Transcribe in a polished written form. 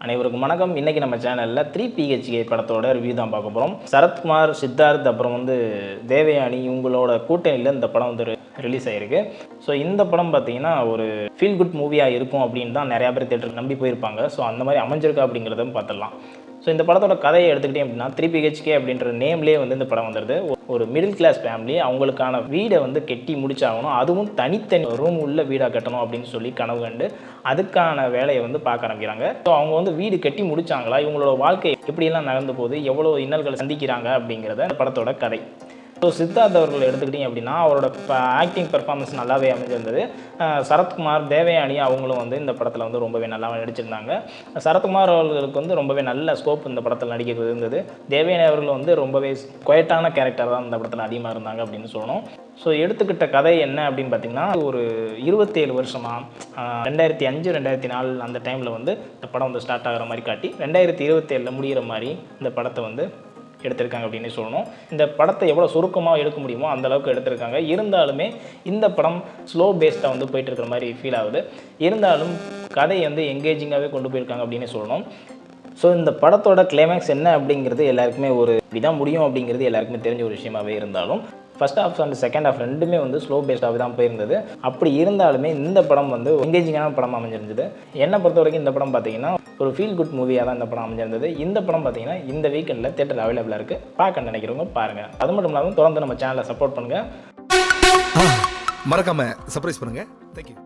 அனைவருக்கும் வணக்கம். இன்றைக்கி நம்ம சேனலில் 3PHK படத்தோட ரிவ்யூ தான் பார்க்க போகிறோம். சரத்குமார், சித்தார்த், அப்புறம் தேவயானி இவங்களோட கூட்டணியில் இந்த படம் ரிலீஸ் ஆகிருக்கு. ஸோ இந்த படம் பார்த்திங்கன்னா ஒரு ஃபீல் குட் மூவியாக இருக்கும் அப்படின்னு தான் நிறையா பேர் தேட்டருக்கு நம்பி போயிருப்பாங்க. ஸோ அந்த மாதிரி அமைஞ்சிருக்கா அப்படிங்கிறத பார்த்துடலாம். ஸோ இந்த படத்தோட கதையை எடுத்துக்கிட்டே அப்படின்னா 3PHK அப்படின்ற நேம்லேயே இந்த படம் வந்துடுது. ஒரு மிடில் கிளாஸ் ஃபேமிலி அவங்களுக்கான வீடை கட்டி முடிச்சாகணும், அதுவும் தனித்தனி ரூம் உள்ள வீடாக கட்டணும் அப்படின்னு சொல்லி கனவு கண்டு அதுக்கான வேலையை பார்க்க ஆரம்பிக்கிறாங்க. ஸோ அவங்க வீடு கட்டி முடிச்சாங்களா, இவங்களோட வாழ்க்கை எப்படியெல்லாம் நடந்து போகுது, எவ்வளோ இன்னல்களை சந்திக்கிறாங்க அப்படிங்கிறத படத்தோட கதை. ஸோ சித்தார்த் அவர்கள் எடுத்துக்கிட்டிங்க அப்படின்னா அவரோட ஆக்டிங் பெர்ஃபார்மன்ஸ் நல்லாவே அமைஞ்சிருந்தது. சரத்குமார், தேவயானி அவங்களும் இந்த படத்தில் ரொம்பவே நல்லா நடிச்சிருந்தாங்க. சரத்குமார் அவர்களுக்கு ரொம்பவே நல்ல ஸ்கோப் இந்த படத்தில் நடிக்கிறது இருந்தது. தேவயானி அவர்கள் ரொம்பவே குவைட்டான கேரக்டர் தான் இந்த படத்தில் அதிகமாக இருந்தாங்க அப்படின்னு சொல்லணும். ஸோ எடுத்துக்கிட்ட கதை என்ன அப்படின்னு பார்த்திங்கன்னா, ஒரு 27 வருஷமாக 2005 2004 அந்த டைமில் இந்த படம் ஸ்டார்ட் ஆகிற மாதிரி காட்டி 2027 முடிகிற மாதிரி இந்த படத்தை எடுத்திருக்காங்க அப்படின்னு சொல்லணும். இந்த படத்தை எவ்வளோ சுருக்கமாக எடுக்க முடியுமோ அந்த அளவுக்கு எடுத்திருக்காங்க. இருந்தாலுமே இந்த படம் ஸ்லோ பேஸ்டாக போயிட்டு இருக்கிற மாதிரி ஃபீல் ஆகுது. இருந்தாலும் கதையை எங்கேஜிங்காகவே கொண்டு போயிருக்காங்க அப்படின்னு சொல்லணும். ஸோ இந்த படத்தோட கிளைமேக்ஸ் என்ன அப்படிங்கிறது எல்லாருக்குமே இப்படிதான் முடியும் அப்படிங்கிறது எல்லாருக்குமே தெரிஞ்ச ஒரு விஷயமாகவே இருந்தாலும் first half and second half ரெண்டுமே ஸ்லோ பேஸ்டாகவே தான் போயிருந்தது. அப்படி இருந்தாலுமே இந்த படம் எங்கேஜிங்கான படம் அமைஞ்சிருந்தது. என்னை பொறுத்த வரைக்கும் இந்த படம் பார்த்தீங்கன்னா ஒரு ஃபீல் குட் மூவியாக தான் இந்த படம் அமைஞ்சிருந்தது. இந்த படம் பார்த்தீங்கன்னா இந்த வீக்கெண்டில் தேட்டரில் அவைலபிளாக இருக்குது. பார்க்க நினைக்கிறவங்க பாருங்கள். அது மட்டும் இல்லாமல் தொடர்ந்து நம்ம சேனலை சப்போர்ட் பண்ணுங்கள். மறக்காம சர்ப்ரைஸ் பண்ணுங்கள். தேங்க்யூ.